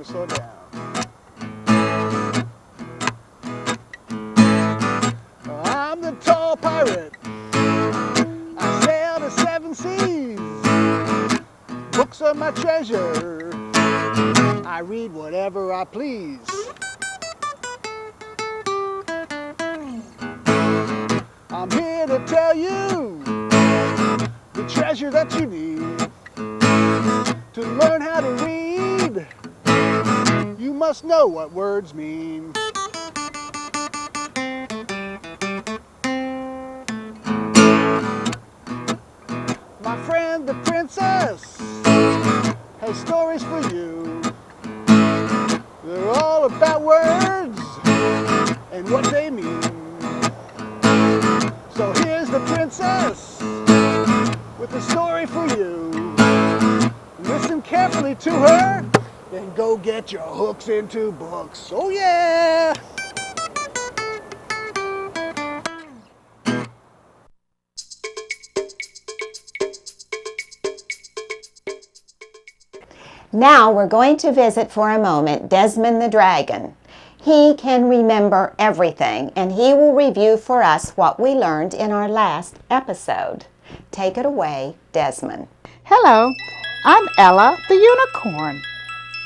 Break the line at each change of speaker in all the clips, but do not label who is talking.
Slow down. I'm the tall pirate. I sail the seven seas. Books are my treasure. I read whatever I please. I'm here to tell you the treasure that you need to learn how to read. You must know what words mean. My friend the princess has stories for you. They're all about words and what they mean. So here's the princess with a story for you. Listen carefully to her. Then go get your hooks into books. Oh yeah!
Now we're going to visit for a moment Desmond the dragon. He can remember everything, and he will review for us what we learned in our last episode. Take it away, Desmond.
Hello, I'm Ella the unicorn,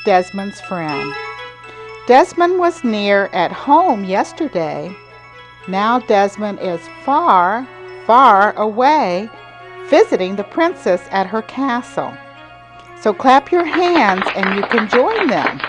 Desmond's friend. Desmond was near at home yesterday. Now Desmond is far, far away, visiting the princess at her castle. So clap your hands and you can join them.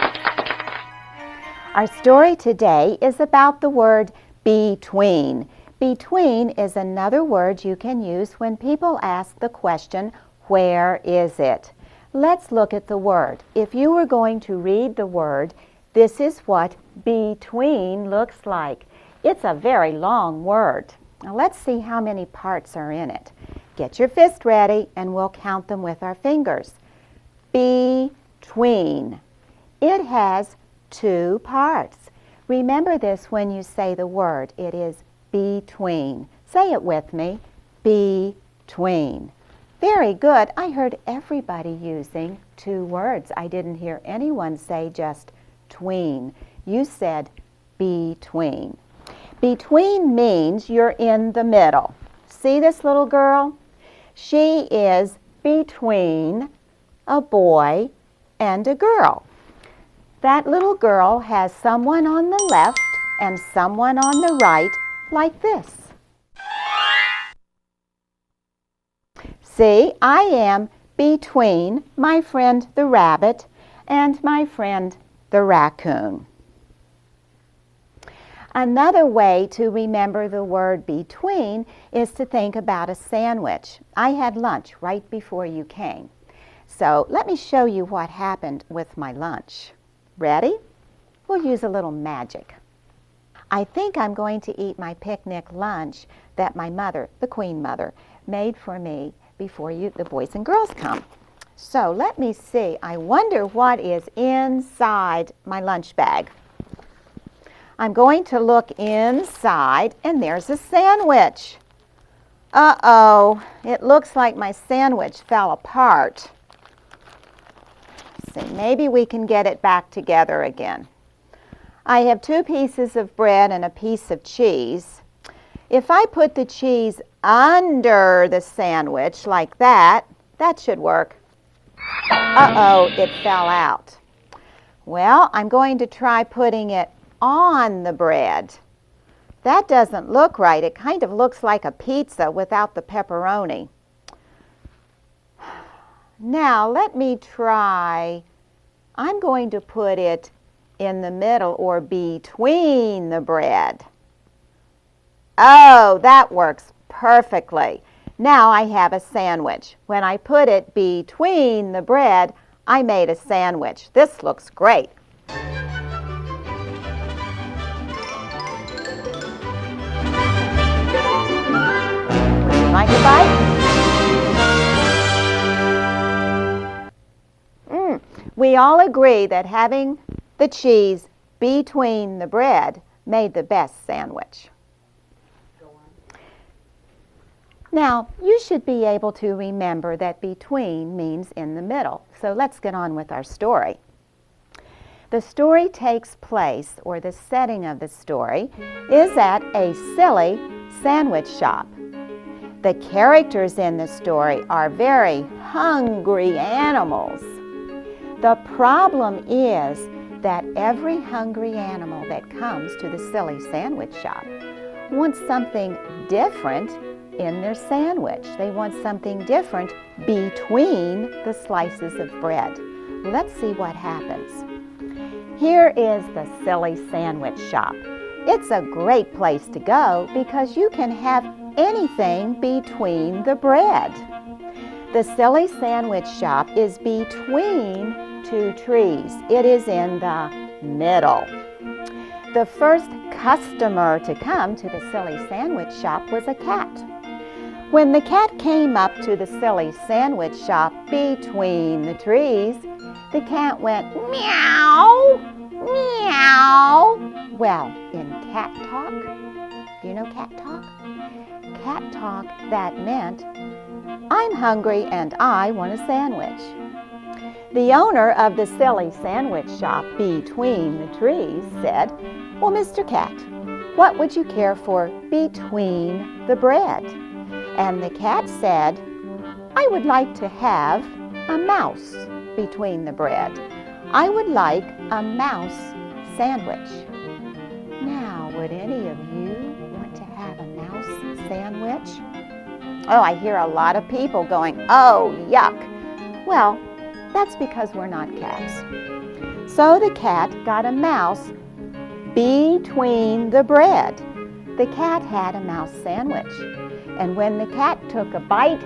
Our story today is about the word between. Between is another word you can use when people ask the question, where is it? Let's look at the word. If you were going to read the word, this is what between looks like. It's a very long word. Now let's see how many parts are in it. Get your fist ready and we'll count them with our fingers. Between. It has two parts. Remember this when you say the word. It is between. Say it with me. Between. Very good. I heard everybody using two words. I didn't hear anyone say just tween. You said between. Between means you're in the middle. See this little girl? She is between a boy and a girl. That little girl has someone on the left and someone on the right, like this. See, I am between my friend the rabbit and my friend the raccoon. Another way to remember the word between is to think about a sandwich. I had lunch right before you came. So let me show you what happened with my lunch. Ready? We'll use a little magic. I think I'm going to eat my picnic lunch that my mother, the Queen Mother, made for me before the boys and girls come. So let me see. I wonder what is inside my lunch bag. I'm going to look inside, and there's a sandwich. Uh-oh, it looks like my sandwich fell apart. Let's see, maybe we can get it back together again. I have 2 pieces of bread and a piece of cheese. If I put the cheese under the sandwich like that, that should work. Uh-oh, it fell out. Well, I'm going to try putting it on the bread. That doesn't look right. It kind of looks like a pizza without the pepperoni. Now, let me try. I'm going to put it in the middle or between the bread. Oh, that works perfectly. Now I have a sandwich. When I put it between the bread, I made a sandwich. This looks great. Would you like a bite? We all agree that having the cheese between the bread made the best sandwich. Now, you should be able to remember that between means in the middle. So let's get on with our story. The story takes place, or the setting of the story, is at a silly sandwich shop. The characters in the story are very hungry animals. The problem is that every hungry animal that comes to the silly sandwich shop wants something different in their sandwich. They want something different between the slices of bread. Let's see what happens. Here is the silly sandwich shop. It's a great place to go because you can have anything between the bread. The silly sandwich shop is between two trees. It is in the middle. The first customer to come to the silly sandwich shop was a cat. When the cat came up to the silly sandwich shop between the trees, the cat went meow, meow. Well, in cat talk, do you know cat talk? Cat talk, that meant, I'm hungry and I want a sandwich. The owner of the silly sandwich shop between the trees said, well, Mr. Cat, what would you care for between the bread? And the cat said, I would like to have a mouse between the bread. I would like a mouse sandwich. Now, would any of you want to have a mouse sandwich? Oh, I hear a lot of people going, oh, yuck. Well, that's because we're not cats. So the cat got a mouse between the bread. The cat had a mouse sandwich. And when the cat took a bite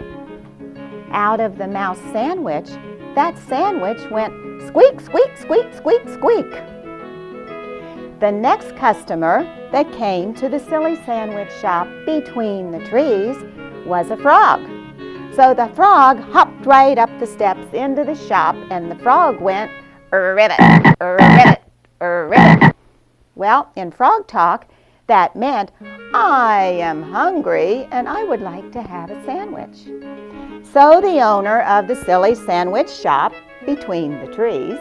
out of the mouse sandwich, that sandwich went squeak, squeak, squeak, squeak, squeak. The next customer that came to the silly sandwich shop between the trees was a frog. So the frog hopped right up the steps into the shop, and the frog went, ribbit, ribbit, ribbit. Well, in frog talk, that meant, I am hungry and I would like to have a sandwich. So the owner of the silly sandwich shop between the trees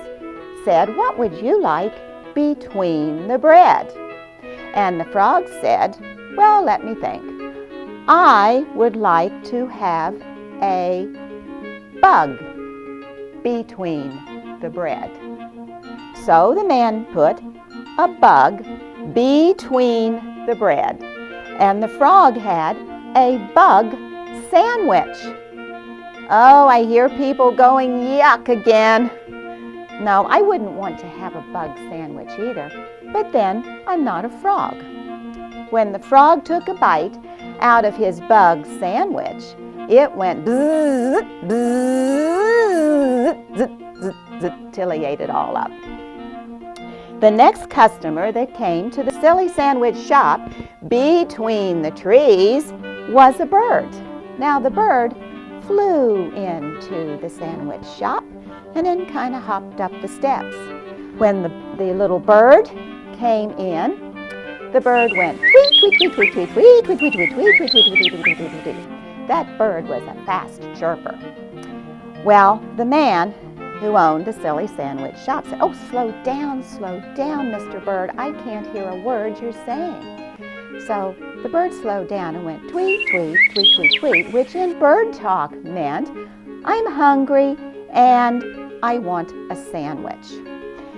said, what would you like between the bread? And the frog said, well, let me think. I would like to have a bug between the bread. So the man put a bug between the bread, and the frog had a bug sandwich. Oh, I hear people going, yuck again. No, I wouldn't want to have a bug sandwich either, but then I'm not a frog. When the frog took a bite out of his bug sandwich, it went bzzz, bzzz, zzz, zzz, zzz, till he ate it all up. The next customer that came to the silly sandwich shop between the trees was a bird. Now the bird flew into the sandwich shop and then kind of hopped up the steps. When the little bird came in, the bird went tweet, tweet, tweet, tweet, tweet, tweet, tweet, tweet, tweet, tweet, tweet, tweet, tweet, tweet, tweet, tweet, tweet. That bird was a fast chirper. Well, the man who owned the silly sandwich shop said, oh, slow down, Mr. Bird. I can't hear a word you're saying. So the bird slowed down and went tweet, tweet, tweet, tweet, tweet, which in bird talk meant, I'm hungry and I want a sandwich.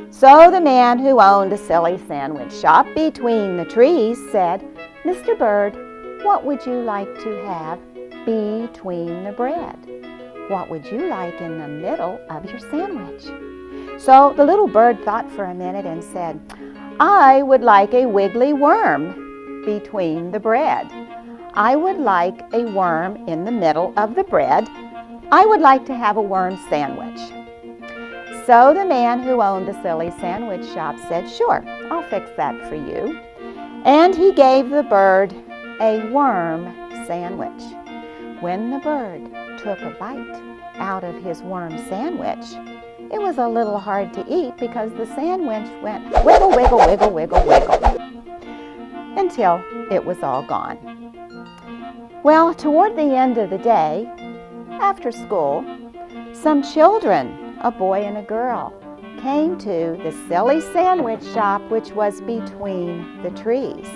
So the man who owned the silly sandwich shop between the trees said, Mr. Bird, what would you like to have between the bread? What would you like in the middle of your sandwich? So the little bird thought for a minute and said, I would like a wiggly worm between the bread. I would like a worm in the middle of the bread. I would like to have a worm sandwich. So the man who owned the silly sandwich shop said, sure, I'll fix that for you. And he gave the bird a worm sandwich. When the bird took a bite out of his worm sandwich, it was a little hard to eat because the sandwich went wiggle, wiggle, wiggle, wiggle, wiggle, until it was all gone. Well, toward the end of the day, after school, some children, a boy and a girl, came to the silly sandwich shop which was between the trees.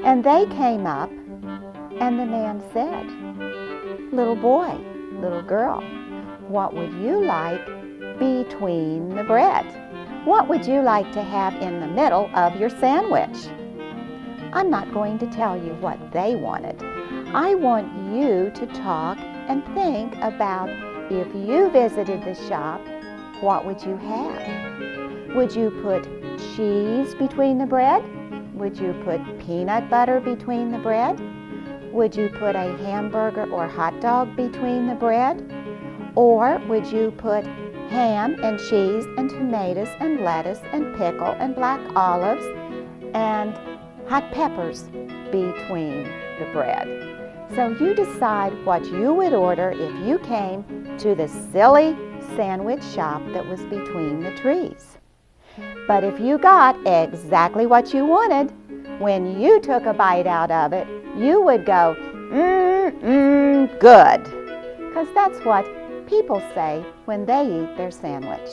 And they came up, and the man said, "Little boy, little girl, what would you like between the bread? What would you like to have in the middle of your sandwich?" I'm not going to tell you what they wanted. I want you to talk and think about if you visited the shop, what would you have? Would you put cheese between the bread? Would you put peanut butter between the bread? Would you put a hamburger or hot dog between the bread? Or would you put ham and cheese and tomatoes and lettuce and pickle and black olives and hot peppers between the bread? So you decide what you would order if you came to the silly sandwich shop that was between the trees. But if you got exactly what you wanted, when you took a bite out of it, you would go, good. Because that's what people say when they eat their sandwich.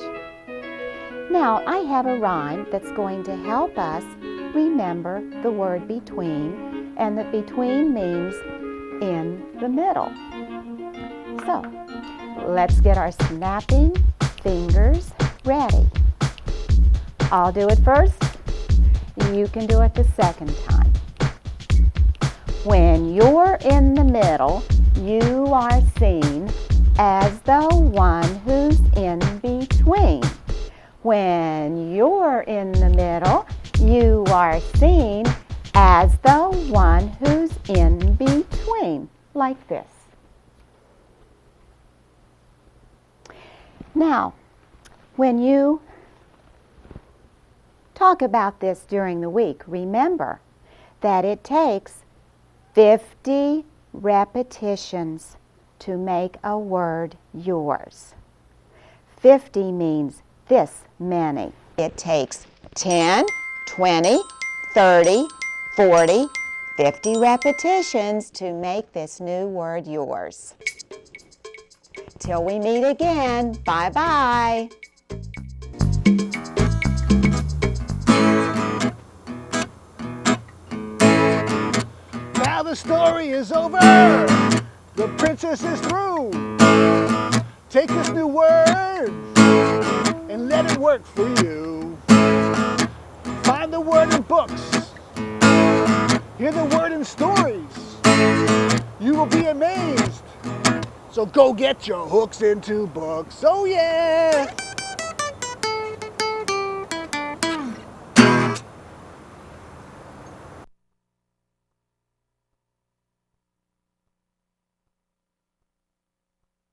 Now, I have a rhyme that's going to help us remember the word between, and that between means in the middle. So, let's get our snapping fingers ready. I'll do it first. You can do it the second time. When you're in the middle, you are seen as the one who's in between. When you're in the middle, you are seen as the one who's in between, like this. Now, when you talk about this during the week, remember that it takes 50 repetitions to make a word yours. 50 means this many. It takes 10, 20, 30, 40, 50 repetitions to make this new word yours. Till we meet again, bye-bye.
Now the story is over. The princess is through. Take this new word and let it work for you. Find the word in books. Hear the word in stories. You will be amazed. So go get your hooks into books. Oh yeah!